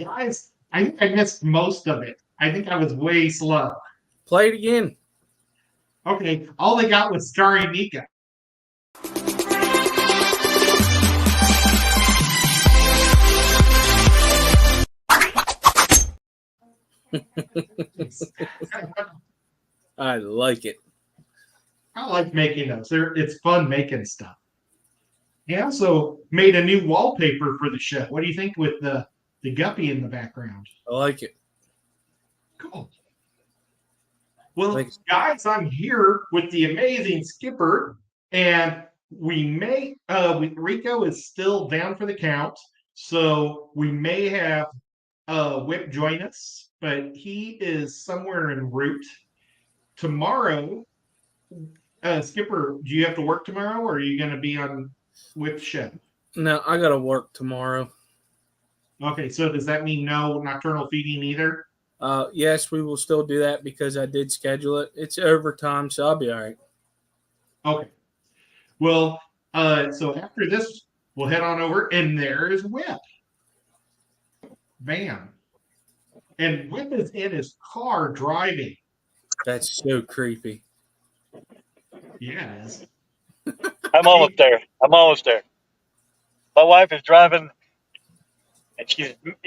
guys, I think I missed most of it. I think I was way slow. Play it again. Okay, all they got was starring Nika. I like it. I like making those. It's fun making stuff. He also made a new wallpaper for the show. What do you think with the guppy in the background? I like it. Cool. Well, Like, guys, I'm here with the amazing Skipper, and Rico is still down for the count, so we may have Whip join us, but he is somewhere en route. Tomorrow, Skipper, do you have to work tomorrow, or are you going to be on Whip's show? no, I gotta work tomorrow. Okay, so does that mean no nocturnal feeding either? Yes, we will still do that because I did schedule it. It's overtime, so I'll be all right. Okay. Well, so after this, we'll head on over, and there is Whip. Bam. And Whip is in his car driving. That's so creepy. Yeah, it is. I'm almost there. I'm almost there. My wife is driving, and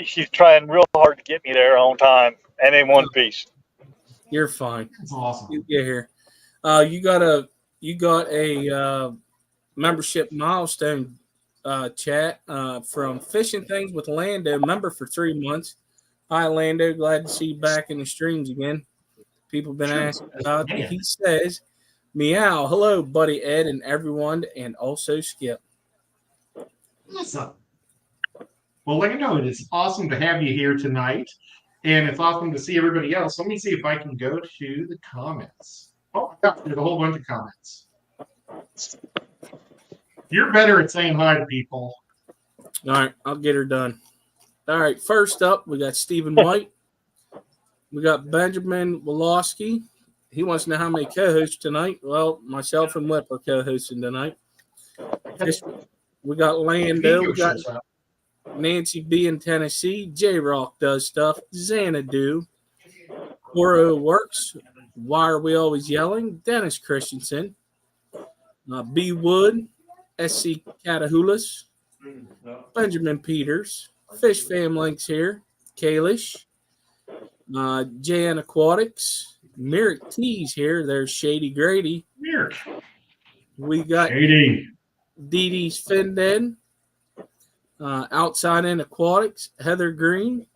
she's trying real hard to get me there on time and in one piece. You're fine. That's awesome. You get here. You got a membership milestone chat from Fishing Things with Lando, member for 3 months. Hi, Lando. Glad to see you back in the streams again. People have been asking about it. He says, meow. Hello, buddy Ed and everyone, and also Skip. Awesome. Well, Lando, it is awesome to have you here tonight, and it's awesome to see everybody else. Let me see if I can go to the comments. Oh, there's a whole bunch of comments. You're better at saying hi to people. All right, I'll get her done. All right, first up, we got Stephen White. We got Benjamin Wolosky. He wants to know how many co-hosts tonight. Well, myself and Whip are co-hosting tonight. We got Lando. We got Nancy B in Tennessee. J-Rock does stuff. Xanadu. Oro works. Why are we always yelling? Dennis Christensen. B Wood. SC Catahulas. Benjamin Peters. Fish Fam Links here. Kalish. JN Aquatics. Merrick T's here. There's Shady Grady. Merrick. We got Shady. Dee Dee's Finden. Outside in Aquatics. Heather Green.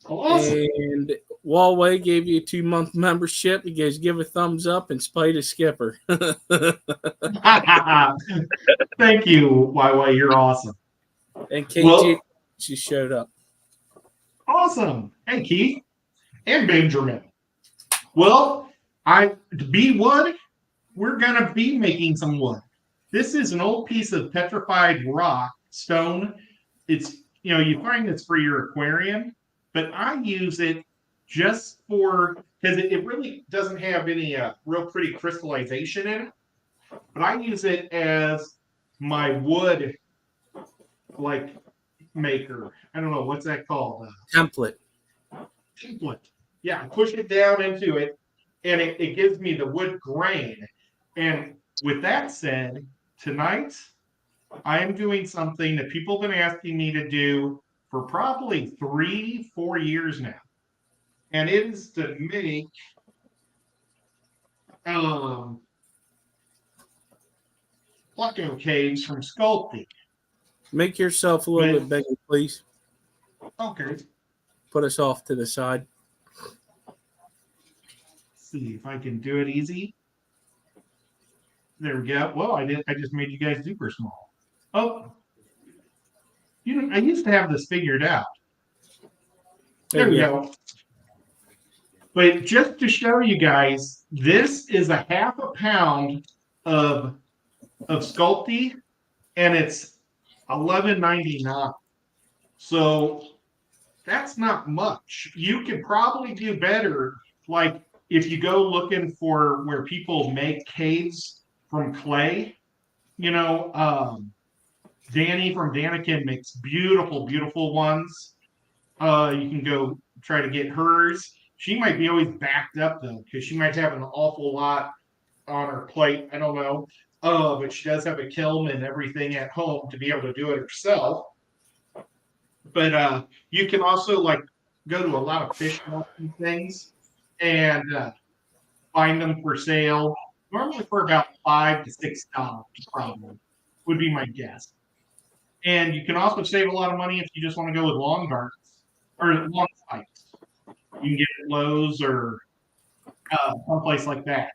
Awesome. And Walway gave you a 2-month membership. He goes, give a thumbs up and spite a Skipper. Thank you, YY. You're awesome. And KJ, she showed up. Awesome. Hey, Keith. And Benjamin. Well, to be wood, we're going to be making some wood. This is an old piece of petrified rock, stone. It's, you find this for your aquarium, but I use it just for, because it really doesn't have any real pretty crystallization in it, but I use it as my wood, maker. I don't know, what's that called? Template. Yeah, I push it down into it, and it gives me the wood grain. And with that said, tonight, I am doing something that people have been asking me to do for probably 3-4 years now. And it is to make plaque caves from sculpting. Make yourself a little bit bigger, please. Okay. Put us off to the side. See if I can do it easy. There we go. Well, I just made you guys super small. Oh, I used to have this figured out. There we go. But just to show you guys, this is a half a pound of Sculpey, and it's $11.99. So that's not much. You could probably do better, like if you go looking for where people make caves from clay. Danny from Danikin makes beautiful, beautiful ones. You can go try to get hers. She might be always backed up though, because she might have an awful lot on her plate. I don't know. But she does have a kiln and everything at home to be able to do it herself. But you can also like go to a lot of fish market things and find them for sale. Normally for about $5 to $6, probably would be my guess. And you can also save a lot of money if you just want to go with long darts or long spikes. You can get it at Lowe's or someplace like that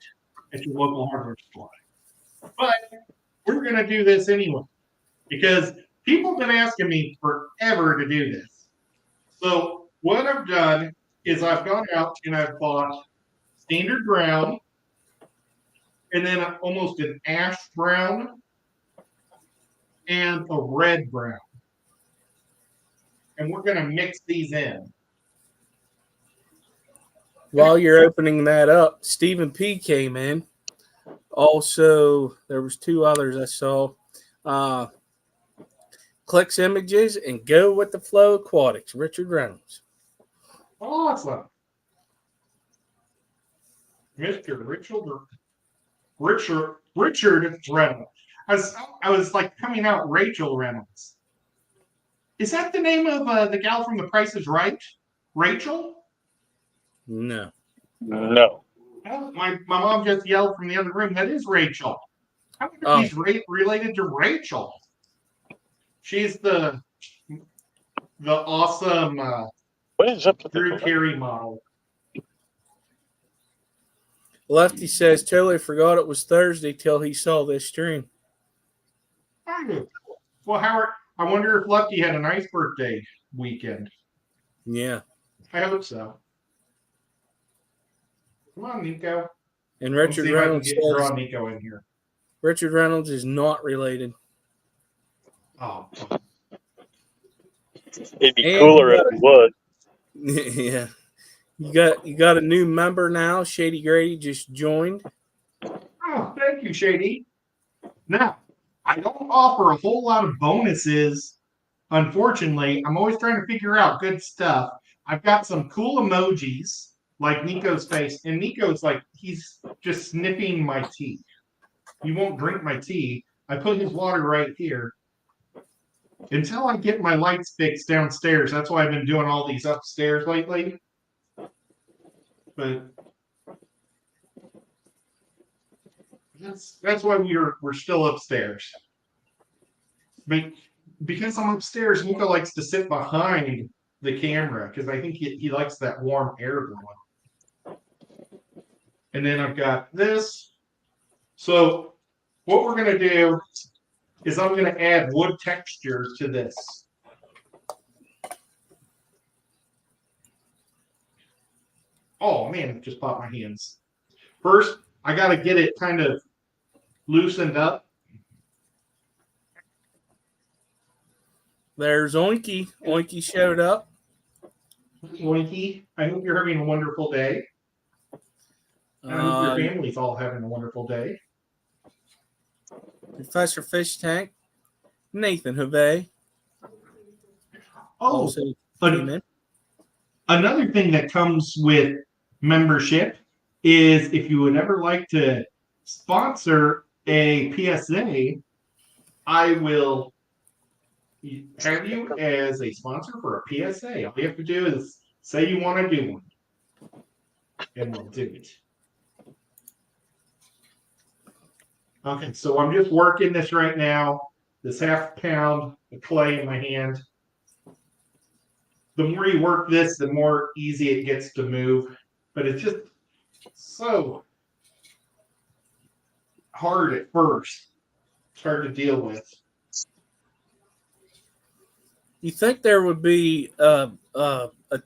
at your local hardware store. But we're going to do this anyway because people have been asking me forever to do this. So what I've done is I've gone out and I've bought standard brown and then almost an ash brown and a red brown. And we're going to mix these in. While you're opening that up, Stephen P came in. Also, there was 2 others I saw. Clicks Images and Go with the Flow Aquatics, Richard Reynolds. Awesome. Mr. Richard Reynolds. I was like coming out Rachel Reynolds. Is that the name of the gal from The Price is Right? Rachel? No. No. Oh, my mom just yelled from the other room. That is Rachel. I wonder if he's related to Rachel. She's the awesome What is up with Drew the Carey model. Lefty says, totally forgot it was Thursday till he saw this stream. Well, Howard, I wonder if Lefty had a nice birthday weekend. Yeah. I hope so. Come on, Nico. And Richard Reynolds draw says, Nico in here. Richard Reynolds is not related. Oh. It'd be cooler if he was. Yeah. You got a new member now. Shady Grady just joined. Oh, thank you, Shady. Now, I don't offer a whole lot of bonuses. Unfortunately, I'm always trying to figure out good stuff. I've got some cool emojis, like Nico's face, and Nico's like, he's just sniffing my tea. He won't drink my tea. I put his water right here. Until I get my lights fixed downstairs. That's why I've been doing all these upstairs lately. But that's why we're still upstairs. But because I'm upstairs, Nico likes to sit behind the camera because I think he likes that warm air blowing. And then I've got this. So what we're gonna do is I'm gonna add wood texture to this. Oh man, it just popped my hands. First, I gotta get it kind of loosened up. There's Oinky. Oinky showed up. Oinky, I hope you're having a wonderful day. I hope your family's all having a wonderful day. Professor Fish Tank. Nathan Havey. Oh, another thing that comes with membership is if you would ever like to sponsor a PSA, I will have you as a sponsor for a PSA. All you have to do is say you want to do one, and we'll do it. Okay, so I'm just working this right now. This half pound of clay in my hand. The more you work this, the more easy it gets to move. But it's just so hard at first. It's hard to deal with. You think there would be a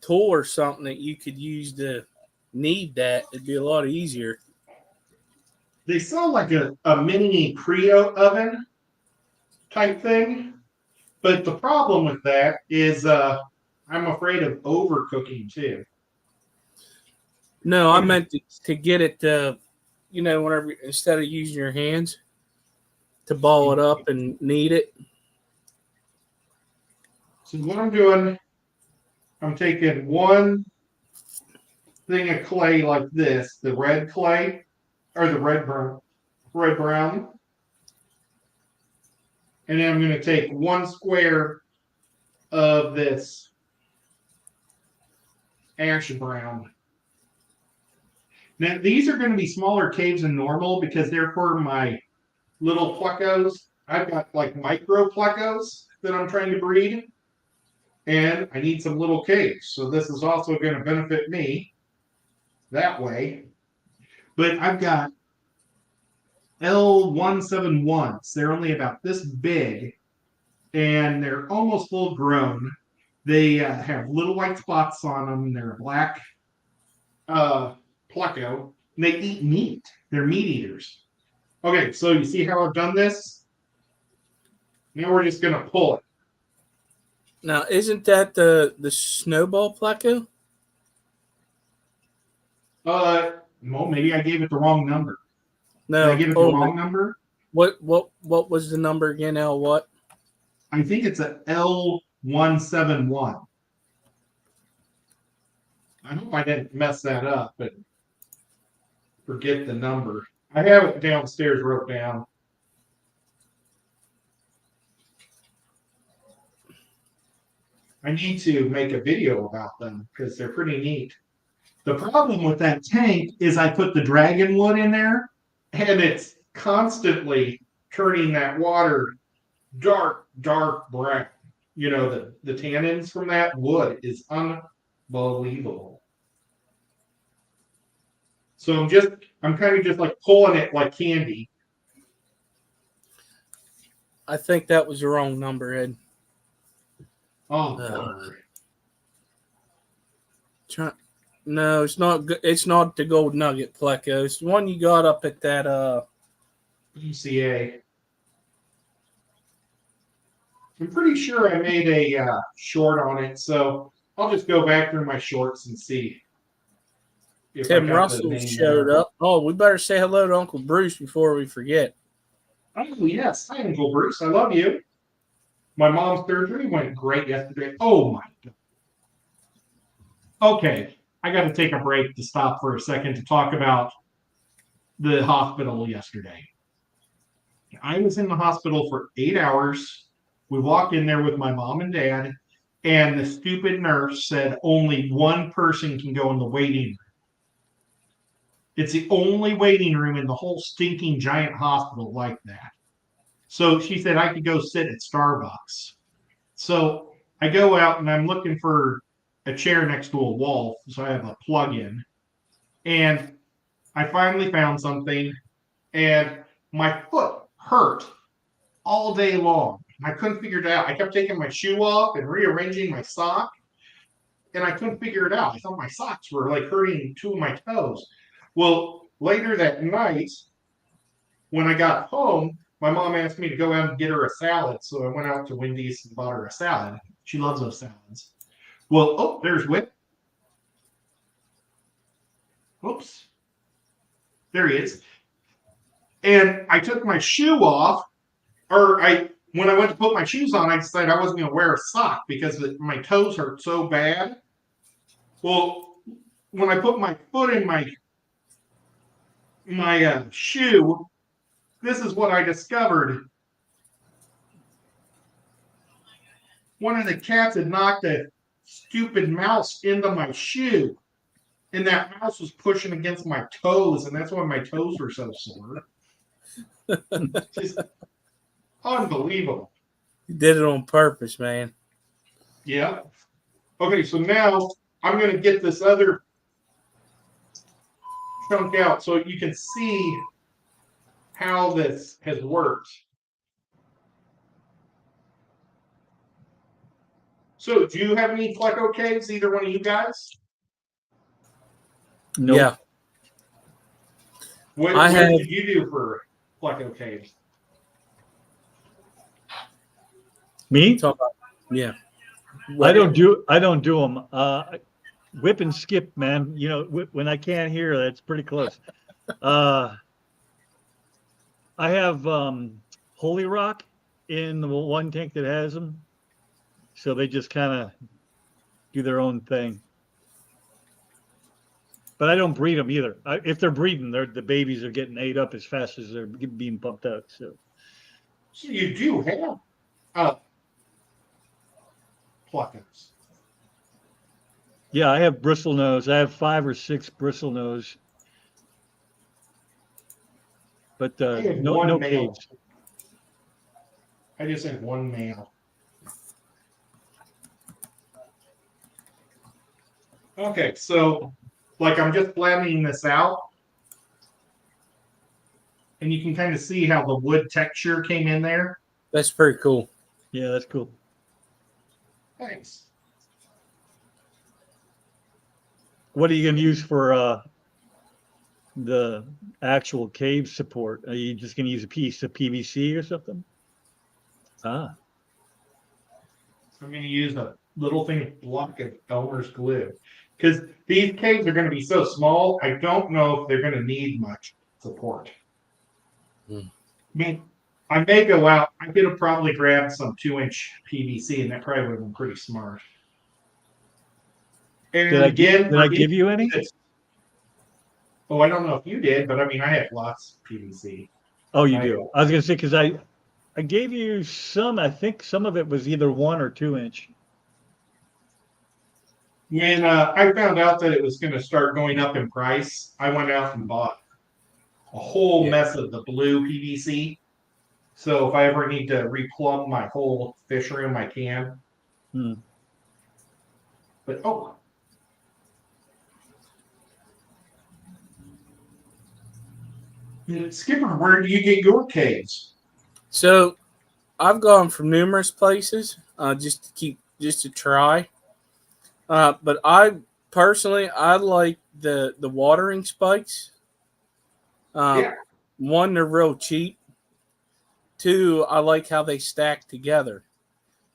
tool or something that you could use to knead that? It'd be a lot easier. They sell like a mini Prio oven type thing. But the problem with that is I'm afraid of overcooking too. No, I meant to get it whenever instead of using your hands to ball it up and knead it. So what I'm doing I'm taking one thing of clay like this, the red clay, or the red brown. And then I'm going to take one square of this ash brown. Now, these are going to be smaller caves than normal because they're for my little plecos. I've got like micro plecos that I'm trying to breed, and I need some little caves. So this is also going to benefit me that way. But I've got L171s. They're only about this big, and they're almost full grown. They have little white spots on them. They're a black pleco. And they eat meat. They're meat eaters. Okay, so you see how I've done this? Now we're just gonna pull it. Now, isn't that the snowball pleco? Well, maybe I gave it the wrong number. No. Did I give it the wrong number? What was the number again? L what? I think it's a L171. I hope I didn't mess that up, but forget the number. I have it downstairs wrote down. I need to make a video about them because they're pretty neat. The problem with that tank is I put the dragon wood in there and it's constantly turning that water dark brown. You know, the tannins from that wood is unbelievable. So I'm kind of just like pulling it like candy. I think that was the wrong number, Ed. Oh, no, it's not. It's not the gold nugget pleco. It's the one you got up at that UCA. I'm pretty sure I made a short on it, so I'll just go back through my shorts and see. If Tim Russell showed up. Oh, we better say hello to Uncle Bruce before we forget. Oh, yes. Hi, Uncle Bruce. I love you. My mom's surgery went great yesterday. Oh, my God. Okay. I got to take a break to stop for a second to talk about the hospital yesterday. I was in the hospital for 8 hours. We walked in there with my mom and dad, and the stupid nurse said only one person can go in the waiting room. It's the only waiting room in the whole stinking giant hospital like that. So she said I could go sit at Starbucks. So I go out and I'm looking for a chair next to a wall, so I have a plug-in. And I finally found something, and my foot hurt all day long. I couldn't figure it out. I kept taking my shoe off and rearranging my sock, and I couldn't figure it out. I thought my socks were like hurting two of my toes. Well, later that night, when I got home, my mom asked me to go out and get her a salad. So I went out to Wendy's and bought her a salad. She loves those salads. Well, oh, there's Whip. Oops. There he is. And I took my shoe off, when I went to put my shoes on, I decided I wasn't going to wear a sock because my toes hurt so bad. Well, when I put my foot in my shoe, this is what I discovered. One of the cats had knocked a stupid mouse into my shoe, and that mouse was pushing against my toes, and that's why my toes were so sore. Just unbelievable. You did it on purpose, man. Yeah. Okay, so now I'm going to get this other chunk out so you can see how this has worked. So, do you have any pleco caves, either one of you guys? No. Nope. Yeah. What did you do for pleco caves? Me? Yeah. I don't do them. Whip and skip, man. You know, when I can't hear, that's pretty close. I have Holy Rock in the one tank that has them, so they just kind of do their own thing. But I don't breed them either. If they're breeding, the babies are getting ate up as fast as they're being pumped out. So you do have pluckers. yeah, I have bristle nose. I have 5 or 6 bristle nose, but I have no one no male. caves. I just have one male. Okay, so like I'm just flattening this out, and you can kind of see how the wood texture came in there. That's pretty cool. Yeah, that's cool. Thanks. What are you going to use for the actual cave support? Are you just going to use a piece of PVC or something? Ah, I'm going to use a little thing block of Elmer's glue because these caves are going to be so small. I don't know if they're going to need much support. Hmm. I mean, I may go out. I could have probably grabbed some 2-inch PVC, and that probably would have been pretty smart. And did again, I give you any? Oh, I don't know if you did, but I mean, I have lots of PVC. Oh, you do. I was going to say because I gave you some. I think some of it was either 1 or 2 inch. When I found out that it was going to start going up in price, I went out and bought a whole mess of the blue PVC. So if I ever need to replumb my whole fish room, I can. Hmm. But Skipper, where do you get your caves? So I've gone from numerous places just to try. But I personally like the watering spikes. Yeah. One, they're real cheap. 2, I like how they stack together.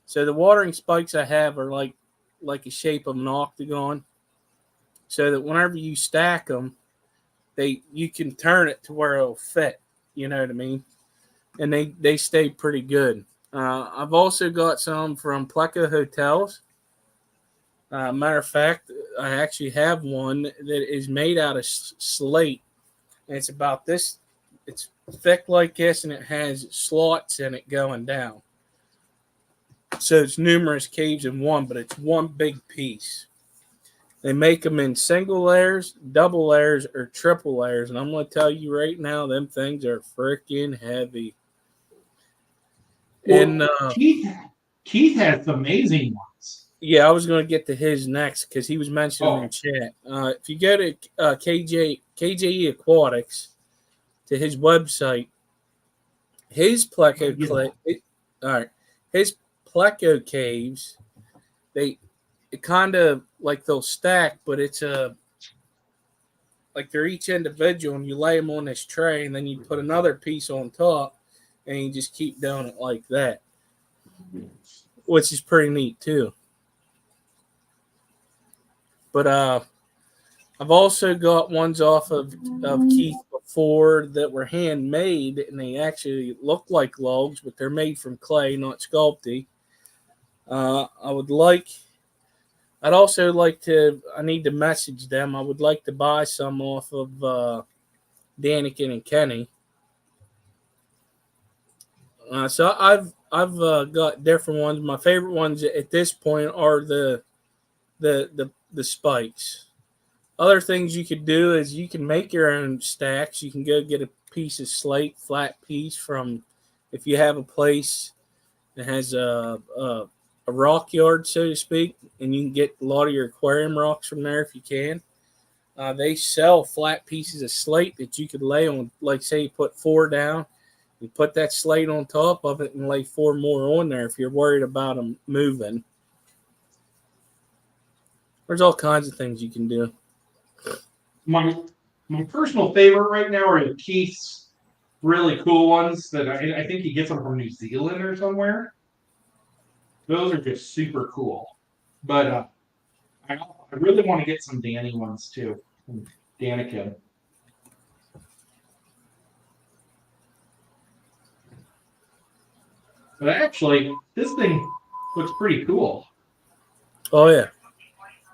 So the watering spikes I have are like a shape of an octagon, so that whenever you stack them, you can turn it to where it'll fit. You know what I mean? And they stay pretty good. I've also got some from plaque hotels. Matter of fact, I actually have one that is made out of slate, and it's about this. It's thick like this, and it has slots in it going down. So it's numerous caves in one, but it's one big piece. They make them in single layers, double layers, or triple layers, and I'm going to tell you right now, them things are freaking heavy. Well, And Keith has amazing ones. yeah, I was going to get to his next because he was mentioning in chat. If you go to KJE Aquatics, to his website, his Pleco his Pleco caves, it kind of like they'll stack, but it's like they're each individual, and you lay them on this tray, and then you put another piece on top, and you just keep doing it like that, which is pretty neat too. But I've also got ones off of Keith before that were handmade, and they actually look like logs, but they're made from clay, not sculpty. I'd also like to. I need to message them. I would like to buy some off of Daniken and Kenny. So I've got different ones. My favorite ones at this point are the spikes. Other things you could do is you can make your own stacks. You can go get a piece of slate, flat piece from, if you have a place that has a rock yard, so to speak, and you can get a lot of your aquarium rocks from there if you can. They sell flat pieces of slate that you could lay on, like say you put 4 down, you put that slate on top of it and lay 4 more on there if you're worried about them moving. There's all kinds of things you can do. My personal favorite right now are the Keith's really cool ones that I think he gets them from New Zealand or somewhere. Those are just super cool. But I really want to get some Danny ones too. Daniken. But actually, this thing looks pretty cool. Oh, yeah.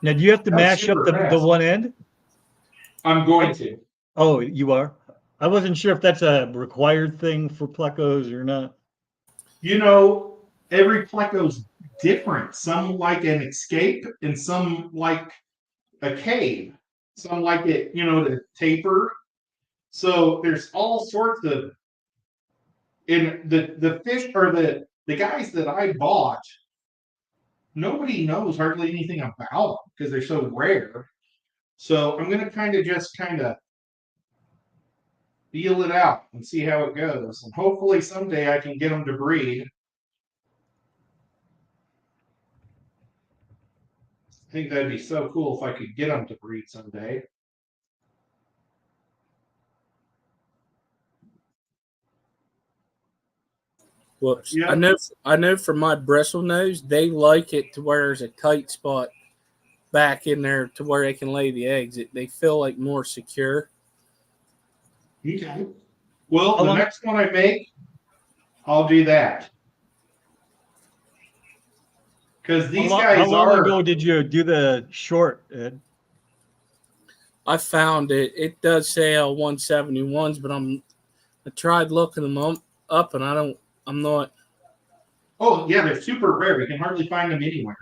Now, do you have to That's mash up super the fast. one end? I'm going to. Oh, you are? I wasn't sure if that's a required thing for plecos or not. You know, every pleco's different. Some like an escape, and some like a cave. Some like it, to taper. So there's all sorts of. In the fish or the guys that I bought, nobody knows hardly anything about them because they're so rare. So I'm gonna kind of feel it out and see how it goes, and hopefully someday I can get them to breed. I think that'd be so cool if I could get them to breed someday. Whoops. Yeah. I know from my bristle nose, they like it to where there's a tight spot back in there to where they can lay the eggs. They feel like more secure. Okay. Well, How the long- next one I make, I'll do that. Because these how guys long are. ago did you do the short, Ed? I found it. It does say L171s, but I tried looking them up and I'm not. Oh, yeah, they're super rare. You can hardly find them anywhere.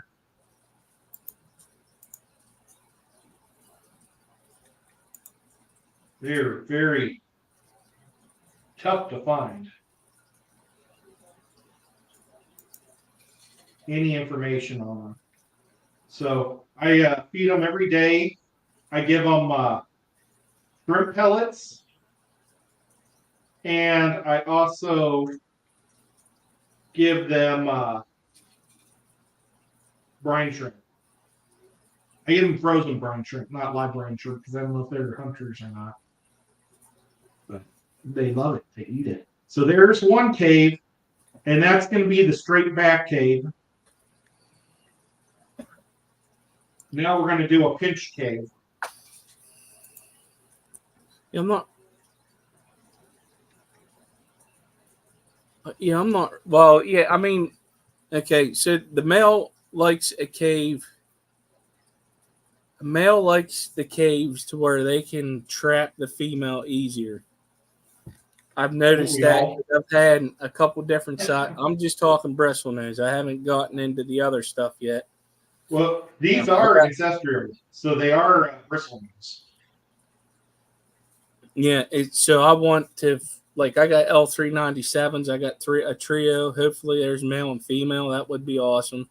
They're very tough to find. Any information on them. So I feed them every day. I give them shrimp pellets, and I also give them brine shrimp. I give them frozen brine shrimp, not live brine shrimp, because I don't know if they're hunters or not. But they love it. They eat it. So there's one cave, and that's going to be the straight back cave. Now we're going to do a pinch cave. Yeah, I'm not. Yeah, I'm not. Well, yeah, I mean, okay, so the male likes a cave. A male likes the caves to where they can trap the female easier. I've noticed that. I've had a couple different sites. I'm just talking bristle nose. I haven't gotten into the other stuff yet. Well, these are ancestral, so they are bristlenose. Yeah, so I want to, like, I got L397s. I got a trio. Hopefully there's male and female. That would be awesome.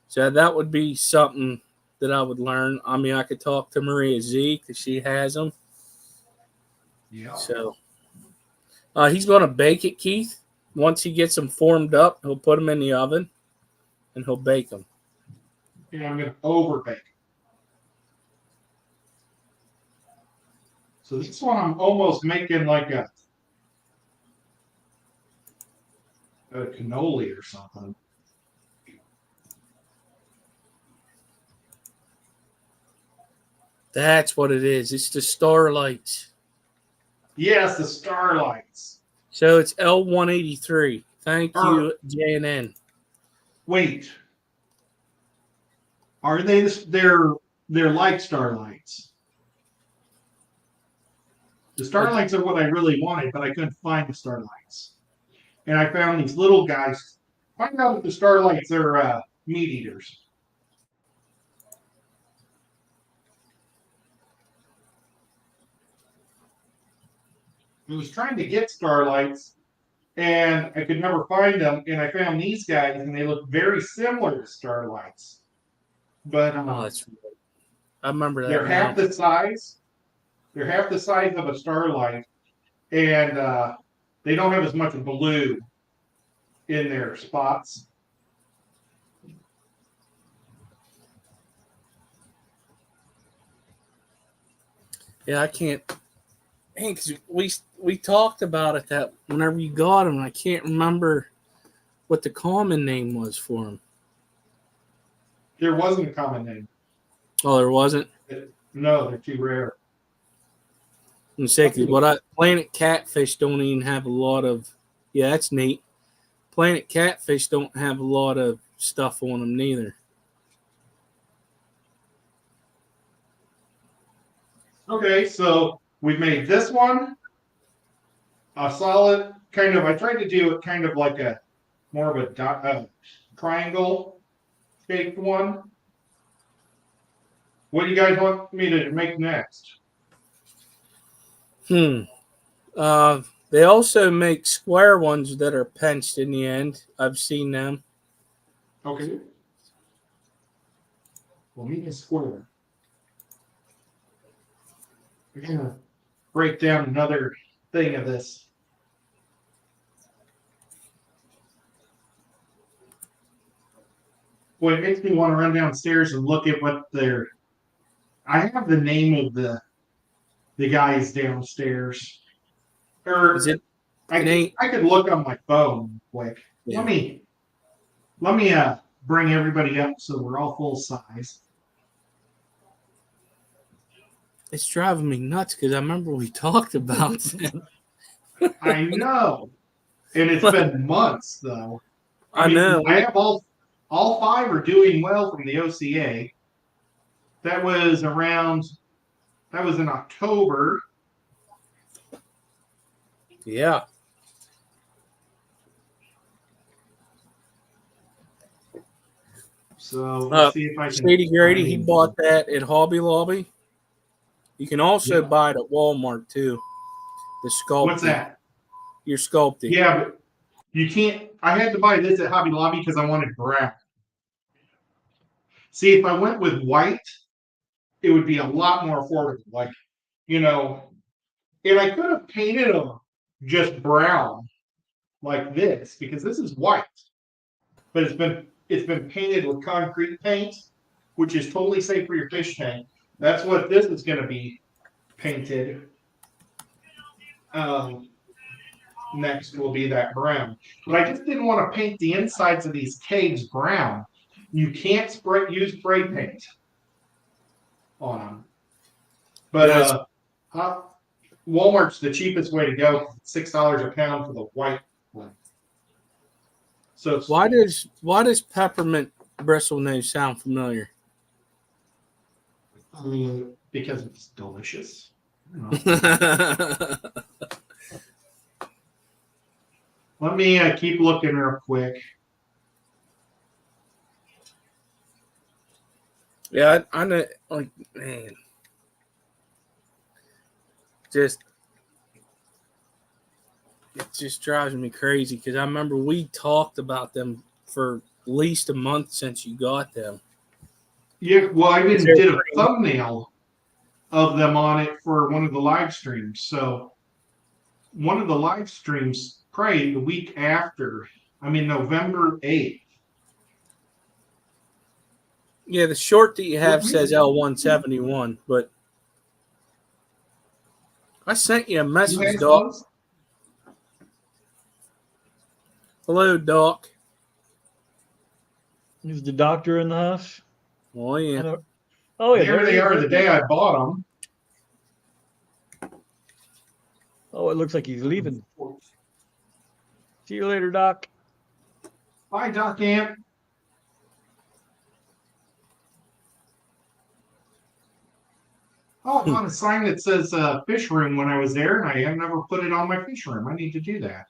So that would be something that I would learn. I mean, I could talk to Maria Z because she has them. Yeah. So he's going to bake it, Keith. Once he gets them formed up, he'll put them in the oven and he'll bake them. And I'm going to over bake. So this one I'm almost making like a cannoli or something. That's what it is. It's the Starlights. Yes, the Starlights. So it's L183. Thank you, JNN. Wait. Are they? They're like Starlights. The Starlights are what I really wanted, but I couldn't find the Starlights. And I found these little guys. Find out if the Starlights are meat eaters. I was trying to get Starlights, and I could never find them. And I found these guys, and they look very similar to Starlights. But that's right. I remember that. They're half the size. They're half the size of a Starlight, and they don't have as much blue in their spots. Yeah, I can't. Man, because we talked about it that whenever you got them, I can't remember what the common name was for them. There wasn't a common name. Oh, there wasn't? No, they're too rare. I'm sick. Planet catfish don't even have a lot of. Yeah, that's neat. Planet catfish don't have a lot of stuff on them neither. Okay, so we've made this one a solid kind of. I tried to do it kind of like a more of a triangle shaped one. What do you guys want me to make next? They also make square ones that are pinched in the end. I've seen them. Okay. Well, meet a square. We're gonna break down another thing of this. Boy, it makes me want to run downstairs and look at what they're. I have the name of the guys downstairs. Or Is it? I It could, ain't. I could look on my phone quick. Yeah. Let me bring everybody up so we're all full size. It's driving me nuts because I remember we talked about it. I know. And it's been months though. I know. I have all five are doing well from the OCA. That was in October. Yeah. So let's see if I can. Shady Grady, he find- bought that at Hobby Lobby. You can also Yeah. buy it at Walmart too. The sculpting. What's that? Your sculpting. Yeah, but you can't. I had to buy this at Hobby Lobby because I wanted brown. See, if I went with white, it would be a lot more affordable. Like, and I could have painted them just brown like this because this is white, but it's been painted with concrete paint, which is totally safe for your fish tank. That's what this is going to be painted. Next will be that brown, but I just didn't want to paint the insides of these caves brown. You can't use spray paint on them, but Walmart's the cheapest way to go. $6 a pound for the white one. So Why does peppermint bristle nose sound familiar? because it's delicious. Let me keep looking real quick. Yeah, I know. Like, man, it just drives me crazy because I remember we talked about them for at least a month since you got them. Yeah, well, I even did a thumbnail of them on it for one of the live streams. So one of the live streams, probably the week after, November 8th. Yeah, the short that you have says L171, but I sent you a message, Doc. Hello, Doc. Is the doctor in the house? Oh, yeah. Oh, yeah. There they are the day I bought them. Oh, it looks like he's leaving. See you later, Doc. Bye, Doc Amp. Oh, I want a sign that says fish room when I was there, and I have never put it on my fish room. I need to do that.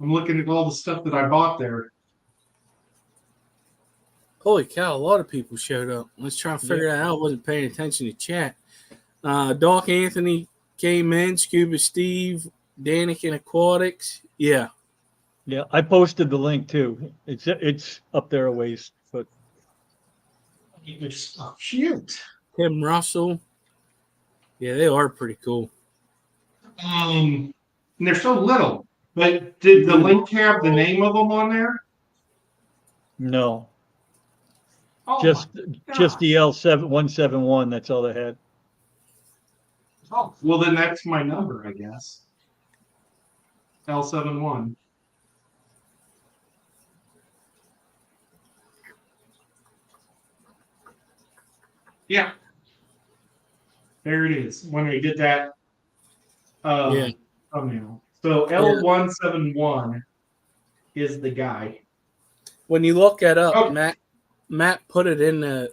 I'm looking at all the stuff that I bought there. Holy cow, a lot of people showed up. Let's try and figure that out. I wasn't paying attention to chat. Doc Anthony came in, Scuba Steve, Danikin Aquatics. Yeah. Yeah, I posted the link too. It's up there a ways, but Oh, shoot. Tim Russell. Yeah, they are pretty cool. And they're so little. But did the link have the name of them on there? no, Oh, just my just God. the L171. That's all they had. Oh, well, then that's my number, I guess. L71. Yeah. There it is. When we did that thumbnail. So L171 is the guy. When you look that up, Oh. Matt put it in the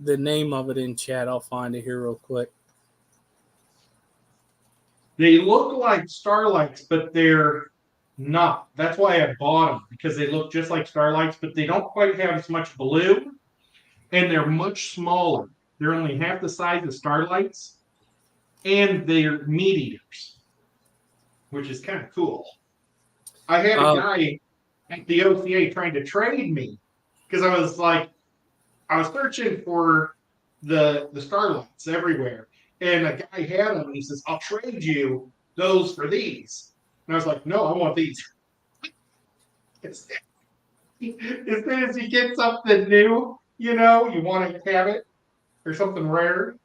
the name of it in chat. I'll find it here real quick. They look like starlights, but they're not. That's why I bought them, because they look just like starlights, but they don't quite have as much blue, and they're much smaller. They're only half the size of starlights, and they're meat eaters, which is kind of cool. I had a guy at the OCA trying to trade me because I was searching for the starlights everywhere, and a guy had them. And he says, "I'll trade you those for these." And I was like, "No, I want these." As soon as you get something new, you want to have it or something rare.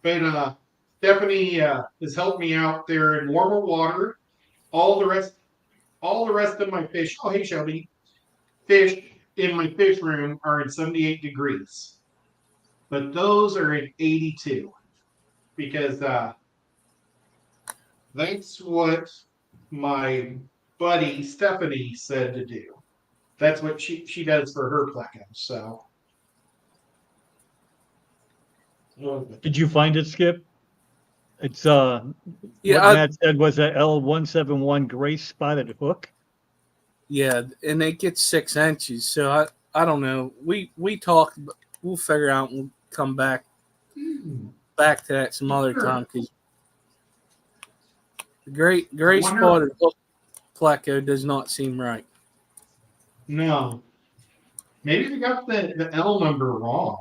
But Stephanie has helped me out there in warmer water. All the rest of my fish. Oh, hey, Shelby. Fish in my fish room are in 78 degrees, but those are at 82 because that's what my buddy Stephanie said to do. That's what she does for her plaque. So, Did you find it, Skip? It's Yeah, what Matt said was a L171 gray spotted hook. Yeah, and they get 6 inches. So I don't know. We talked. We'll figure out and we'll come back to that some other time, because the gray spotted hook placo does not seem right. No, maybe we got the L number wrong.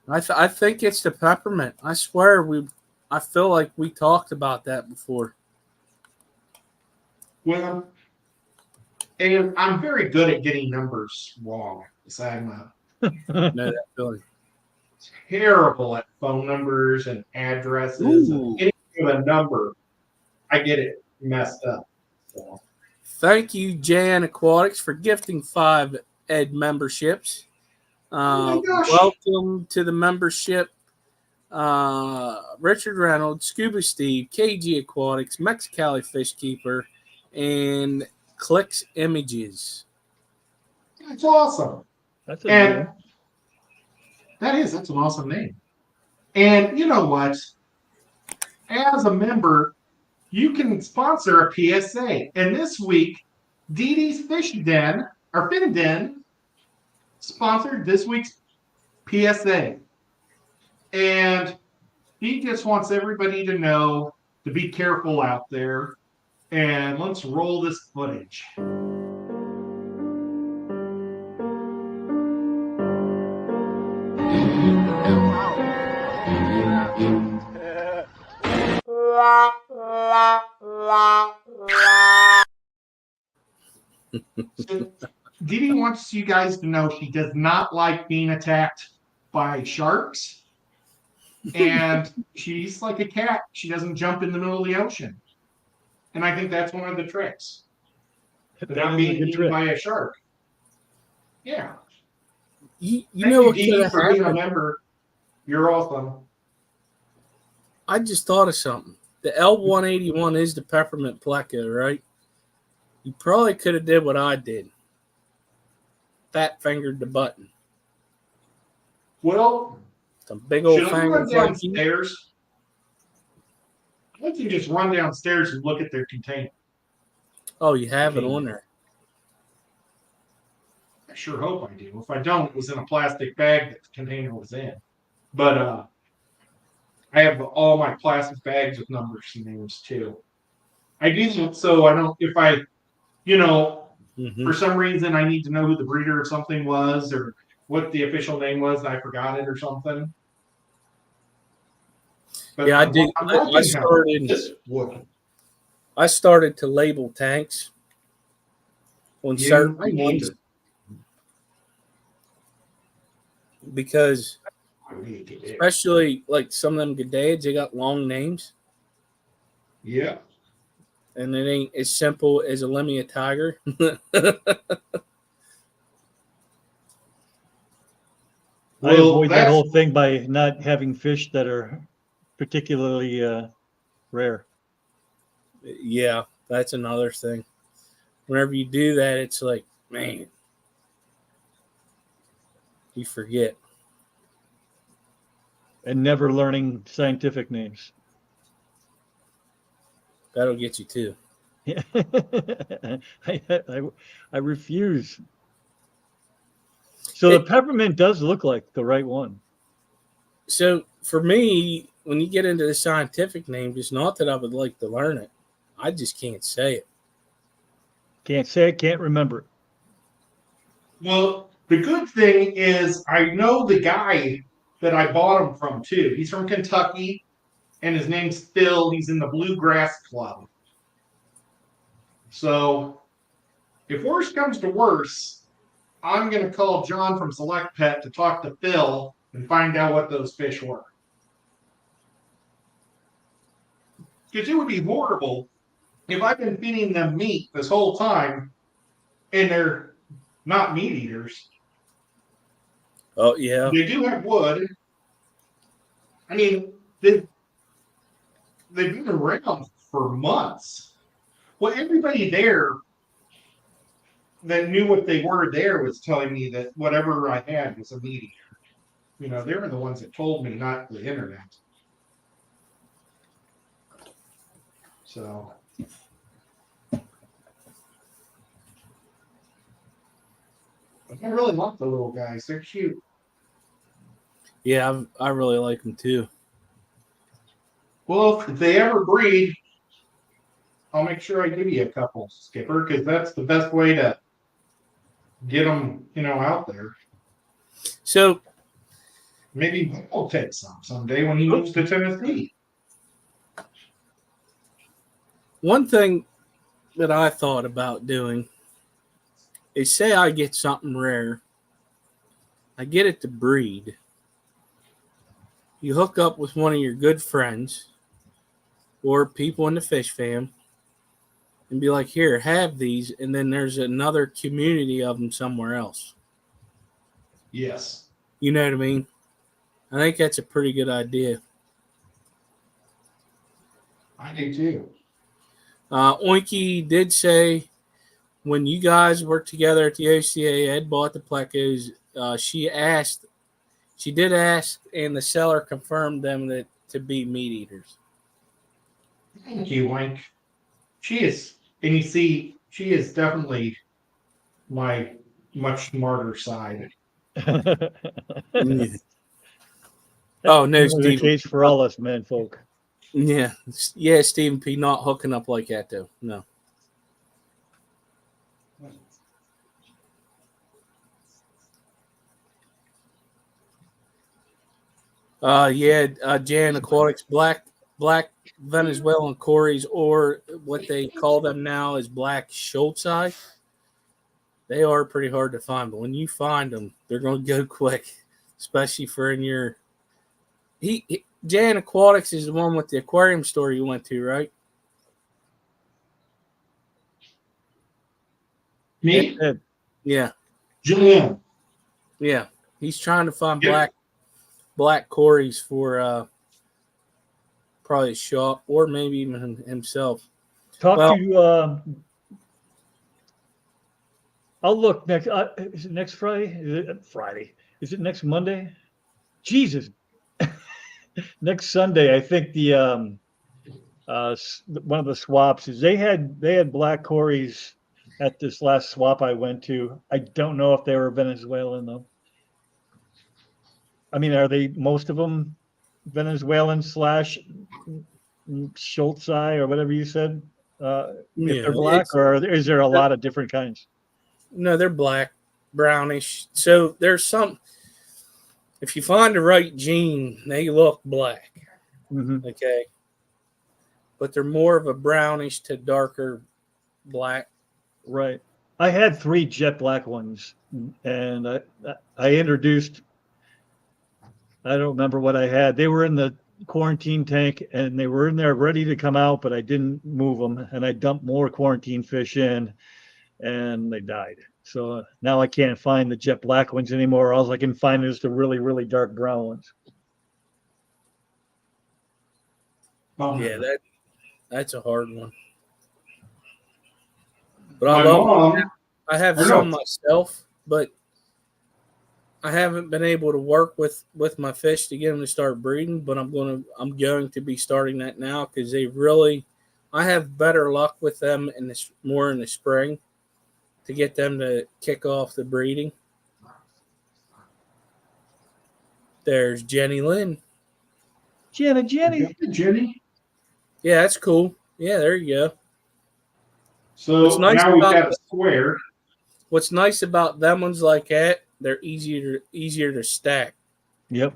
I think it's the peppermint. I swear I feel like we talked about that before. Well, and I'm very good at getting numbers wrong. So I'm Know that feeling. terrible at phone numbers and addresses. And anything with a number, I get it messed up. So. Thank you, Jan Aquatics, for gifting 5 Ed memberships. Oh my gosh. Welcome to the membership. Richard Reynolds, Scuba Steve, KG Aquatics, Mexicali Fish Keeper, and Clicks Images. That's awesome. That's a name. That's an awesome name. And you know what? As a member, you can sponsor a PSA. And this week, Dee Dee's Fish Den, or Fin Den, sponsored this week's PSA. And he just wants everybody to know to be careful out there. And let's roll this footage. So, Dee Dee wants you guys to know she does not like being attacked by sharks. And she's like a cat. She doesn't jump in the middle of the ocean. And I think that's one of the tricks. Without being eaten by a shark. Yeah. You know what Dee Dee, for being a member. You're awesome. I just thought of something. The L181 is the peppermint pleco, right? You probably could have did what I did. Fat fingered the button. Well, some big old should I run fingered downstairs? I like to just run downstairs and look at their container. Oh, you have it on there. I sure hope I do. If I don't, it was in a plastic bag that the container was in. But I have all my plastic bags with numbers and names too. I do that so I don't, if I, for some reason I need to know who the breeder or something was or what the official name was and I forgot it or something. But yeah, I did. I started to label tanks on certain ones because, especially like some of them G'dads, they got long names. Yeah. And it ain't as simple as a Lemia tiger. I avoid that whole thing by not having fish that are particularly rare. Yeah, that's another thing. Whenever you do that, it's like, man. You forget. And never learning scientific names. That'll get you too. I refuse. So the peppermint does look like the right one. So for me, when you get into the scientific name, it's not that I would like to learn it. I just can't say it. Can't say it, can't remember it. Well, the good thing is I know the guy that I bought them from too. He's from Kentucky, and his name's Phil. He's in the Bluegrass Club. So, if worse comes to worse, I'm going to call John from Select Pet to talk to Phil and find out what those fish were. Because it would be horrible if I've been feeding them meat this whole time and they're not meat eaters. Oh, yeah. They do have wood. I mean, they've been around for months. Well, everybody there that knew what they were there was telling me that whatever I had was a meat eater. You know, they were the ones that told me, not the internet. So. I really like the little guys. They're cute. Yeah, I really like them too. Well, if they ever breed, I'll make sure I give you a couple, Skipper, because that's the best way to get them, out there. So maybe we'll take some someday when he moves to Tennessee. One thing that I thought about doing is say I get something rare, I get it to breed. You hook up with one of your good friends or people in the fish fam and be like, here, have these, and then there's another community of them somewhere else. Yes. You know what I mean? I think that's a pretty good idea. I do too. Oinky did say when you guys worked together at the OCA, Ed bought the plecos. She did ask, and the seller confirmed them that to be meat eaters. Thank you, Wink. She is, and you see, she is definitely my much smarter side. Oh, no, Steve. Steve. The case for all us men folk. Yeah, Stephen P. Not hooking up like that, though. No. Jan Aquatics, black Venezuelan Corys, or what they call them now is black Schultzei. They are pretty hard to find, but when you find them, they're going to go quick, especially for in your. Jan Aquatics is the one with the aquarium store you went to, right? Me? Yeah. Julian. Yeah. He's trying to find black Corys for probably a shop or maybe even himself. I'll look next. Is it next Friday? Is it Friday? Is it next Monday? Jesus. Next Sunday, I think the one of the swaps is they had black Corys at this last swap I went to. I don't know if they were Venezuelan though. I mean, are they most of them Venezuelan / Schultzei or whatever you said? If they're black, or is there a lot of different kinds? No, they're black, brownish. So there's some. If you find the right gene, they look black. Mm-hmm. Okay, but they're more of a brownish to darker black. Right. I had 3 jet black ones, and I introduced. I don't remember what I had. They were in the quarantine tank, and they were in there ready to come out, but I didn't move them, and I dumped more quarantine fish in, and they died. So now I can't find the jet black ones anymore. All I can find is the really, really dark brown ones. Yeah, that's a hard one. But I have some myself, but I haven't been able to work with my fish to get them to start breeding, but I'm going to be starting that now because I have better luck with them more in the spring to get them to kick off the breeding. There's Jenny Lynn. Jenny. Jenny. Yeah, that's cool. Yeah, there you go. So now we've got a square. What's nice about them ones like that, they're easier to stack. Yep.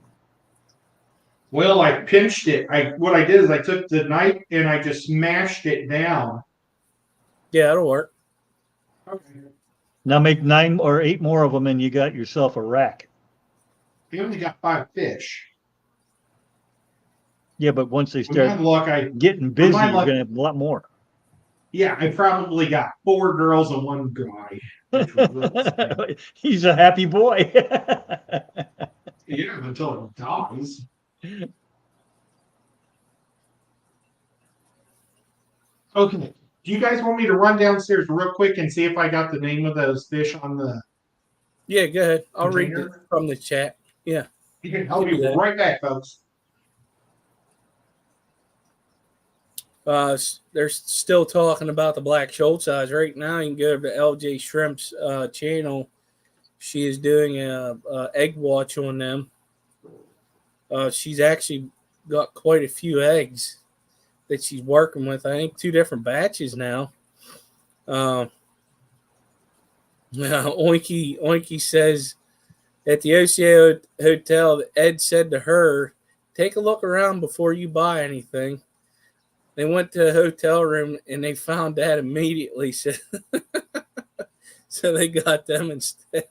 Well, I pinched it. What I did is I took the knife and I just smashed it down. Yeah, it'll work. Okay. Now make 9 or 8 more of them, and you got yourself a rack. We only got 5 fish. Yeah, but once they With start my luck, getting busy, my you're luck- gonna have a lot more. Yeah, I probably got 4 girls and 1 guy. Which was He's a happy boy. yeah, until it dies. Okay. Do you guys want me to run downstairs real quick and see if I got the name of those fish on the Yeah, go ahead. I'll read it container? from the chat. Yeah. I'll be right back, folks. They're still talking about the black Schultz size right now. You can go to LJ Shrimp's channel. She is doing a egg watch on them. She's actually got quite a few eggs that she's working with. I think 2 different batches now. Oinky says at the OCA hotel, Ed said to her, "Take a look around before you buy anything." They went to a hotel room and they found that immediately. So, so they got them instead.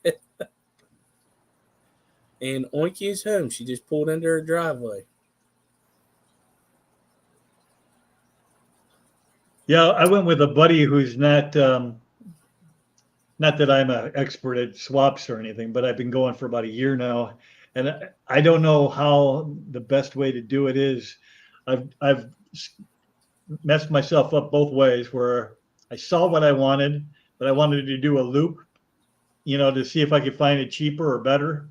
And Oinky is home. She just pulled into her driveway. Yeah, I went with a buddy who's not that I'm an expert at swaps or anything, but I've been going for about a year now, and I don't know how the best way to do it is. I've messed myself up both ways where I saw what I wanted, but I wanted to do a loop, to see if I could find it cheaper or better.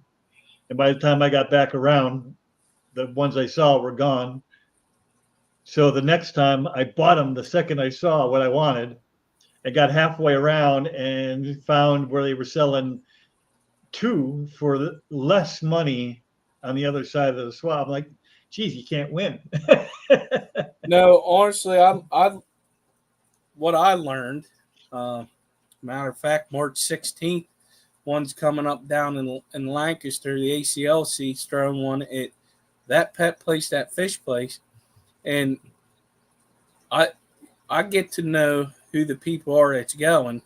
And by the time I got back around, the ones I saw were gone. So the next time I bought them the second I saw what I wanted. I got halfway around and found where they were selling 2 for less money on the other side of the swap. I'm like, geez, you can't win. No, honestly, what I learned, matter of fact, March 16th, one's coming up down in Lancaster, the ACLC throwing one at that pet place, that fish place. And I get to know who the people are that's going,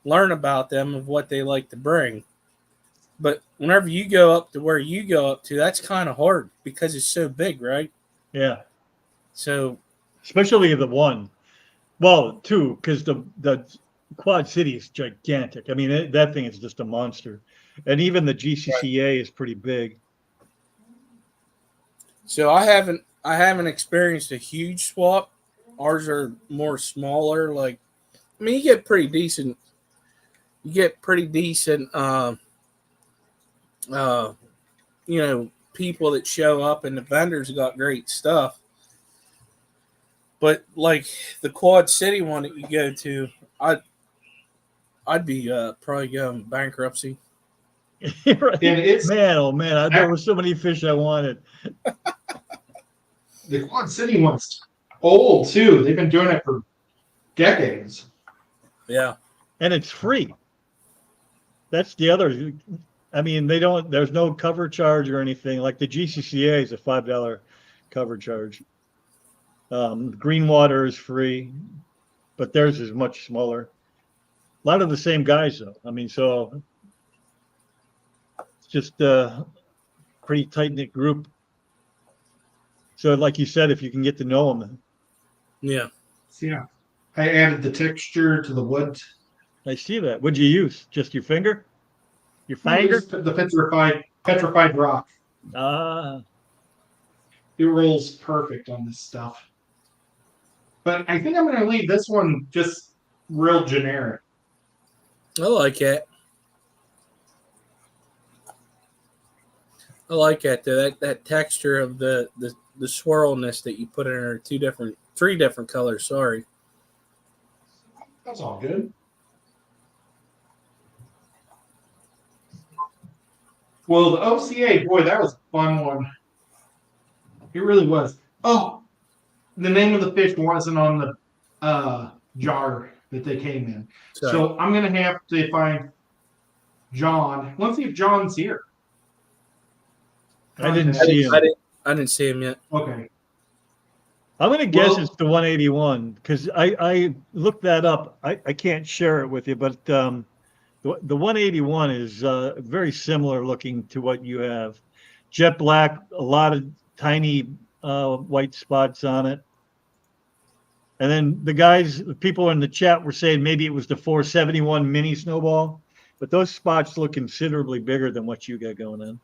learn about them of what they like to bring. But whenever you go up to where you go up to, that's kind of hard because it's so big, right? Yeah. So especially the one. Well, 2, because the Quad City is gigantic. I mean, that thing is just a monster. And even the GCCA is pretty big. So I haven't experienced a huge swap. Ours are more smaller. Like, I mean, you get pretty decent. People that show up, and the vendors got great stuff. But like the Quad City one that you go to, I'd be probably going bankruptcy. Right. And man, oh man, there were so many fish I wanted. The Quad City one's old too. They've been doing it for decades. Yeah. And it's free. That's the other. I mean, there's no cover charge or anything. Like the GCCA is a $5 cover charge. Greenwater is free, but theirs is much smaller. A lot of the same guys, though. I mean, so it's just a pretty tight-knit group. So, like you said, if you can get to know them. Yeah. Yeah. I added the texture to the wood. I see that. What'd you use? Just your finger? Your finger? The petrified rock. Ah. It rolls perfect on this stuff. But I think I'm going to leave this one just real generic. I like it. I like that though. That texture of the swirlness that you put in there. Three different colors. Sorry. That's all good. Well, the OCA, boy, that was a fun one. It really was. Oh, the name of the fish wasn't on the jar that they came in. Sorry. So I'm going to have to find John. Let's see if John's here. I didn't see him. I didn't see him yet. Okay. I'm going to guess Well- it's the 181 because I looked that up. I can't share it with you, but the 181 is very similar looking to what you have. Jet black, a lot of tiny white spots on it. And then the people in the chat were saying maybe it was the 471 mini snowball, but those spots look considerably bigger than what you got going on.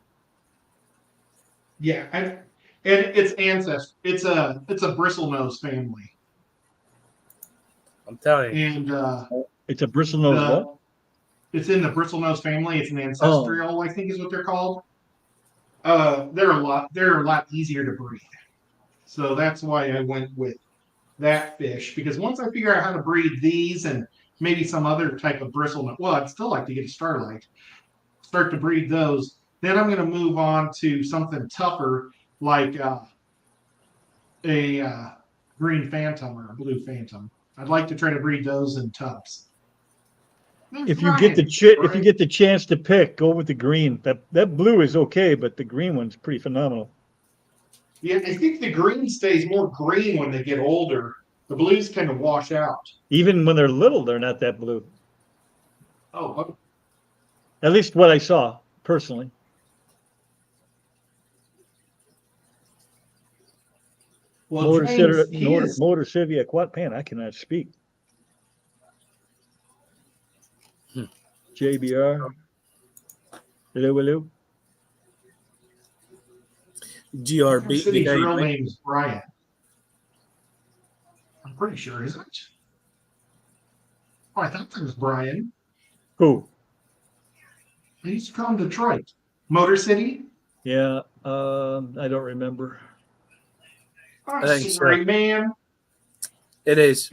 Yeah, and it's ancestry. It's a bristlenose family, I'm telling you. and It's a bristlenose what? it's in the bristlenose family. It's an ancestral, I think, is what they're called. They're a lot easier to breed, so that's why I went with that fish. Because once I figure out how to breed these and maybe some other type of bristlenose, well, I'd still like to get a starlight, start to breed those. Then I'm going to move on to something tougher like a green phantom or a blue phantom. I'd like to try to breed those in tubs. If you get the chance to pick, go with the green. That blue is okay, but the green one's pretty phenomenal. Yeah, I think the green stays more green when they get older. The blues kind of wash out. Even when they're little, they're not that blue. Oh, At least what I saw personally. well, Motor James, Civia Quat Pan. I cannot speak. JBR. Hello. GRB. City's real name is Brian. I'm pretty sure, isn't it? Oh, I thought that was Brian. Who? I used to call him Detroit. Motor City? Yeah, I don't remember. I'm I think so. sorry, man. It is.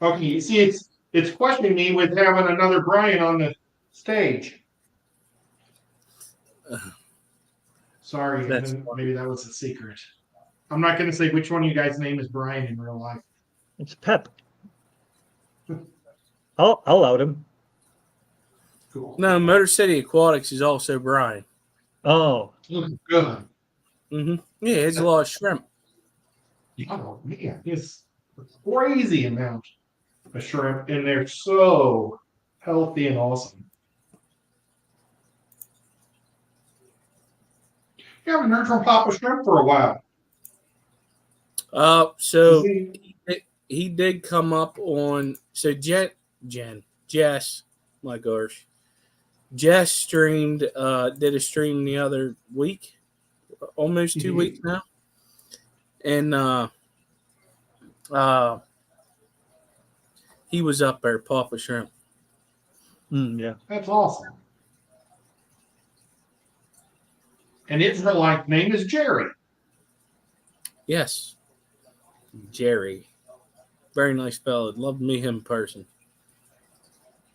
Okay, you see, it's questioning me with having another Brian on the stage. Sorry, That's maybe that was a secret. I'm not going to say which one of you guys' name is Brian in real life. It's Pep. I'll out him. Cool. No, Motor City Aquatics is also Brian. Oh, Good. Mm-hmm. Yeah, it's a lot of shrimp. Oh man, it's a crazy amount of shrimp, and they're so healthy and awesome. You haven't heard from Papa Shrimp for a while. So Is he did come up on. So Jess, my gosh, Jess streamed. Did a stream the other week, almost 2 weeks now, and he was up there, Papa Shrimp. yeah. That's awesome. And its real life name is Jerry. Yes, Jerry, very nice fellow. Love to meet him in person.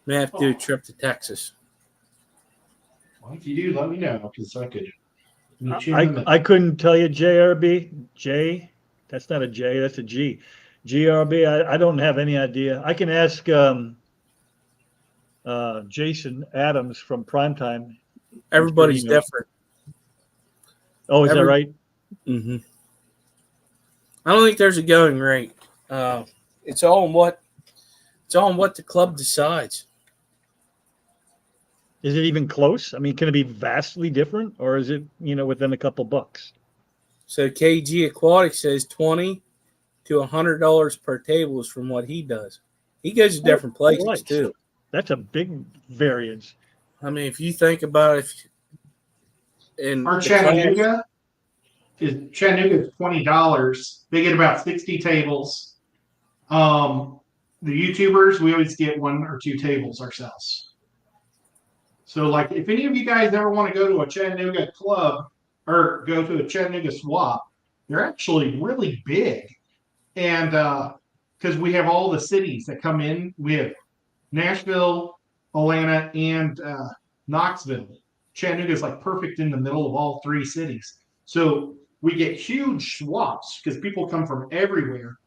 May have to do a trip to Texas. Well, if you do, let me know because I could meet you in the I couldn't tell you JRB. J, that's not a J, that's a G. GRB, I don't have any idea. I can ask Jason Adams from Primetime. Everybody's different. Oh, is that right? Mm-hmm. I don't think there's a going rate. It's all on what the club decides. Is it even close? I mean, can it be vastly different, or is it within a couple bucks? So KG Aquatic says $20 to $100 per table is from what he does. He goes to different places too. That's a big variance. I mean, if you think about it, our Chattanooga is $20. They get about 60 tables. The YouTubers, we always get 1 or 2 tables ourselves. So, like, if any of you guys ever want to go to a Chattanooga club or go to a Chattanooga swap, they're actually really big. And because we have all the cities that come in, we have Nashville, Atlanta, and Knoxville. Chattanooga is like perfect in the middle of all three cities. So we get huge swaps because people come from everywhere.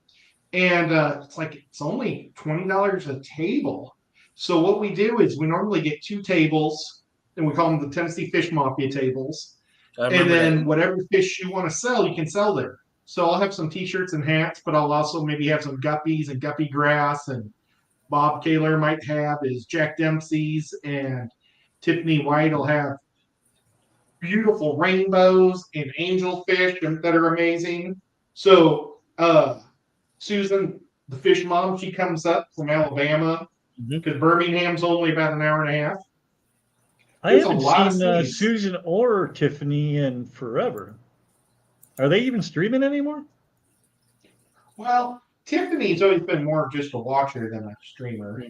And it's only $20 a table. So what we do is we normally get 2 tables, and we call them the Tennessee Fish Mafia tables. I And remember then that. whatever fish you want to sell, you can sell there. So I'll have some T-shirts and hats, but I'll also maybe have some guppies and guppy grass, and Bob Kaler might have his Jack Dempsey's, and Tiffany White will have beautiful rainbows and angelfish that are amazing. So Susan, the fish mom, she comes up from Alabama because Birmingham's only about an hour and a half. I There's a haven't lot of seen cities. Susan or Tiffany in forever. Are they even streaming anymore? Well, Tiffany's always been more of just a watcher than a streamer.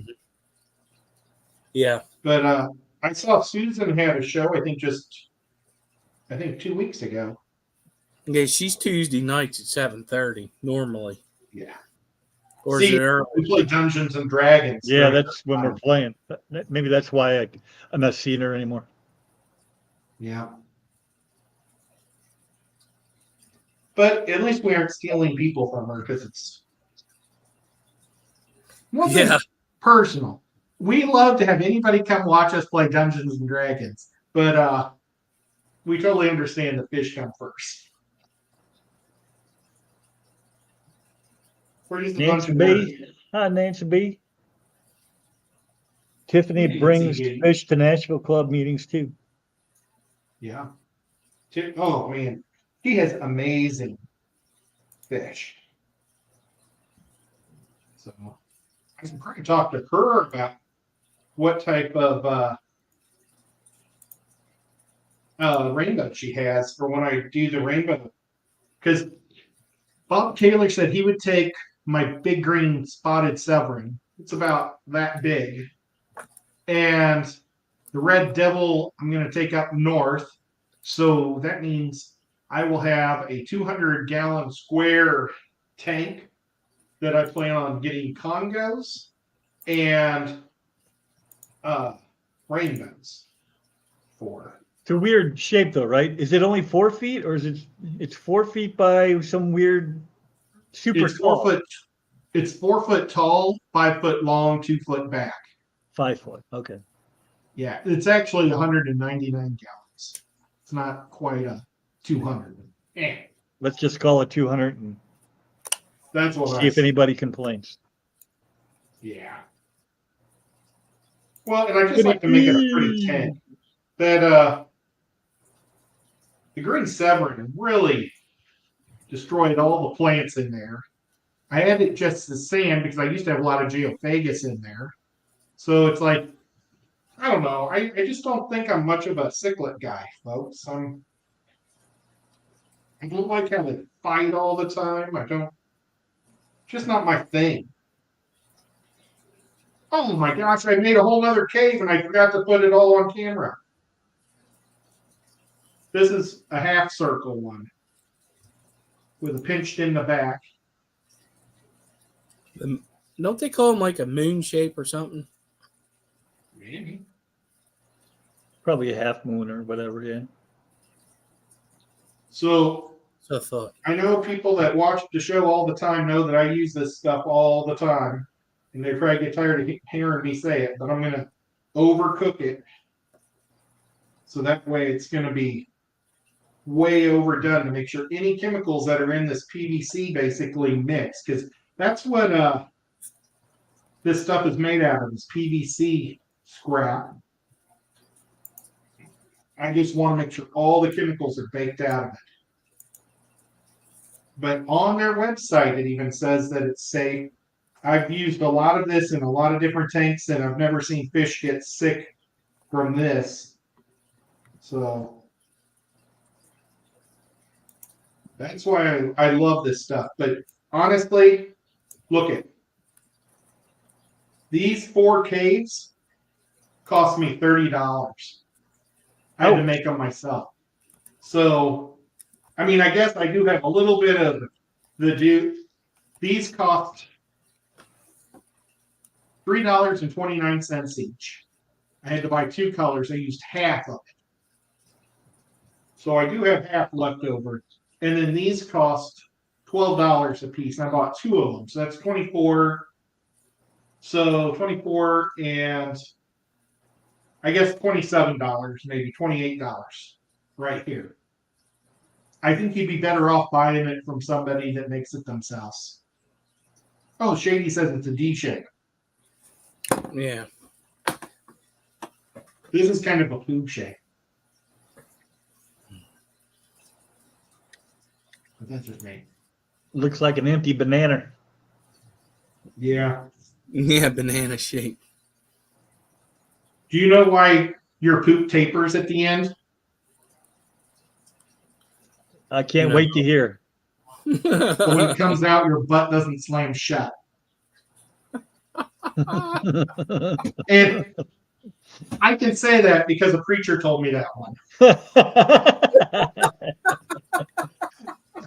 Yeah. But I saw Susan had a show, I think 2 weeks ago. Yeah, she's Tuesday nights at 7:30 normally. Yeah. Or is See, it early? we play Dungeons and Dragons. Yeah, during that's when we're playing. Maybe that's why I'm not seeing her anymore. Yeah. But at least we aren't stealing people from her because it's nothing personal. We love to have anybody come watch us play Dungeons and Dragons, but we totally understand the fish come first. We're just a bunch Nancy of B. Hi, Nancy B. Tiffany Nancy brings B. fish to Nashville club meetings too. Yeah. Oh man, he has amazing fish. So I can probably talk to her about what type of rainbow she has for when I do the rainbow. Because Bob Taylor said he would take my big green spotted Severin. It's about that big. And the red devil I'm going to take up north. So that means I will have a 200-gallon square tank that I plan on getting congos and rainbows for. It's a weird shape though, right? Is it only 4 feet or is it's 4 feet by some weird super It's 4 tall? foot. It's 4 foot tall, 5 foot long, 2 foot back. 5 foot. Okay. Yeah, it's actually 199 gallons. It's not quite a 200. Let's just call it 200 and That's what see if anybody complains. Yeah. Well, and I just like to make it a pretty tank. That the green Severin really destroyed all the plants in there. I had it just as sand because I used to have a lot of geophagus in there. So it's like, I don't know. I just don't think I'm much of a cichlid guy, folks. I don't like having to fight all the time. Just not my thing. Oh my gosh, I made a whole other cave and I forgot to put it all on camera. This is a half circle one with a pinched in the back. Don't they call them like a moon shape or something? Maybe. Probably a half moon or whatever, yeah. So So I thought. I know people that watch the show all the time know that I use this stuff all the time. And they probably get tired of hearing me say it, but I'm going to overcook it. So that way it's going to be way overdone to make sure any chemicals that are in this PVC basically mix. Because that's what this stuff is made out of, is PVC scrap. I just want to make sure all the chemicals are baked out of it. But on their website, it even says that it's safe. I've used a lot of this in a lot of different tanks, and I've never seen fish get sick from this. So that's why I love this stuff. But honestly, look at these 4 caves. cost me $30. I had to Ouch. make them myself. So, I mean, I guess I do have a little bit of the do. These cost $3.29 each. I had to buy 2 colors. I used half of it. So I do have half left over. And then these cost $12 a piece. I bought 2 of them. So that's 24. So 24 and I guess $27, maybe $28 right here. I think you'd be better off buying it from somebody that makes it themselves. Oh, Shady says it's a D shape. Yeah. This is kind of a food shape. But that's just me. Looks like an empty banana. Yeah. Yeah, banana shape. Do you know why your poop tapers at the end? I can't No. wait to hear. So when it comes out, your butt doesn't slam shut. And I can say that because a preacher told me that one.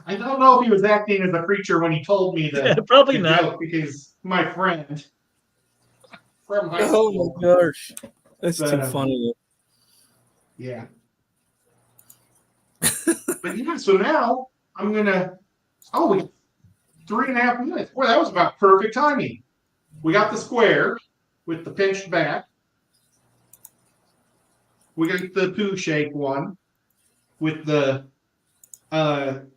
I don't know if he was acting as a preacher when he told me the Probably not. joke because my friend from high Oh school. my gosh. That's But, too funny. Yeah. But yeah, so now I'm gonna. Oh, we 3.5 minutes. Boy, that was about perfect timing. We got the square with the pinched back. We got the poo shape one with the kind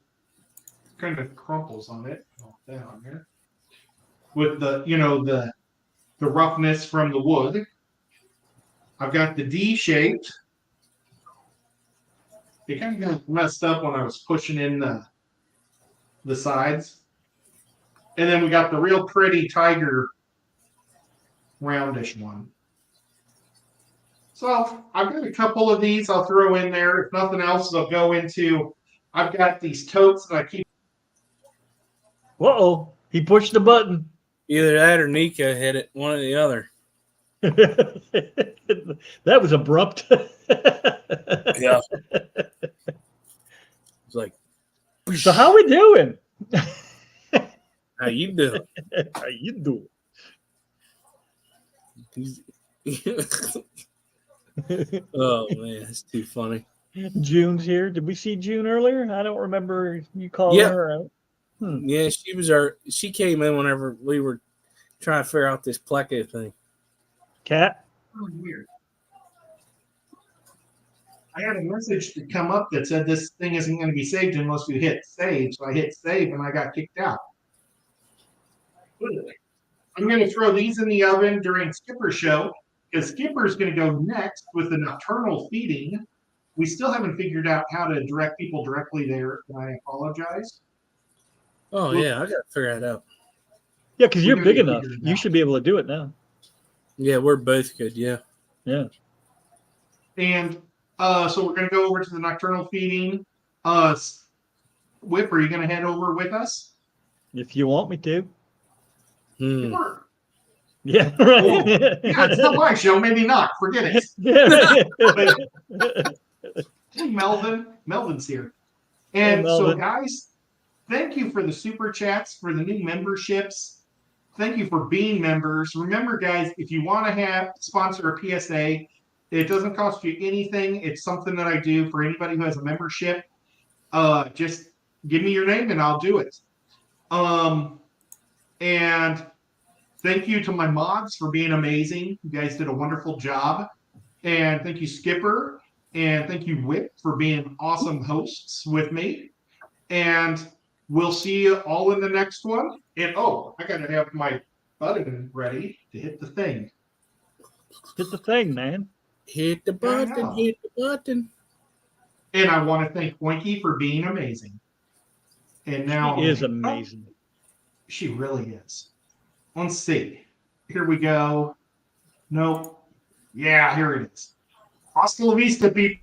of crumples on it. Oh, that on there. With the the roughness from the wood. I've got the D shaped. It kind of got messed up when I was pushing in the sides. And then we got the real pretty tiger roundish one. So I've got a couple of these I'll throw in there. If nothing else, they'll go into. I've got these totes that I keep. Uh-oh. He pushed the button. Either that or Nika hit it, one or the other. That was abrupt. Yeah. It's like, So how we doing? how you doing? How you doing? Oh man, that's too funny. June's here. Did we see June earlier? I don't remember you calling Yeah. her out. Yeah, she came in whenever we were trying to figure out this plaque thing. Cat? Oh, weird. I had a message to come up that said this thing isn't going to be saved unless you hit save. So I hit save and I got kicked out. I'm going to throw these in the oven during Skipper's show because Skipper's going to go next with the nocturnal feeding. We still haven't figured out how to direct people directly there. And I apologize. Oh yeah, I gotta figure that out. Yeah, because you're big enough. figure it You out. should be able to do it now. Yeah, we're both good. Yeah. Yeah. And so we're going to go over to the nocturnal feeding. Whip, are you going to head over with us? If you want me to. Hmm. Sure. Yeah. Oh, yeah, it's not my show. Maybe not. Forget it. But, hey, Melvin's here. And Hey, so, Melvin. guys, thank you for the super chats, for the new memberships. Thank you for being members. Remember, guys, if you want to sponsor a PSA, it doesn't cost you anything. It's something that I do for anybody who has a membership. Just give me your name and I'll do it. And thank you to my mods for being amazing. You guys did a wonderful job. And thank you, Skipper. And thank you, Whip, for being awesome hosts with me. And we'll see you all in the next one. And oh, I got to have my button ready to hit the thing. Hit the thing, man. Hit the button. know. Hit the button. And I want to thank Winky for being amazing. And now She is amazing. She really is. Let's see. Here we go. Nope. Yeah, here it is. Hasta la vista, people.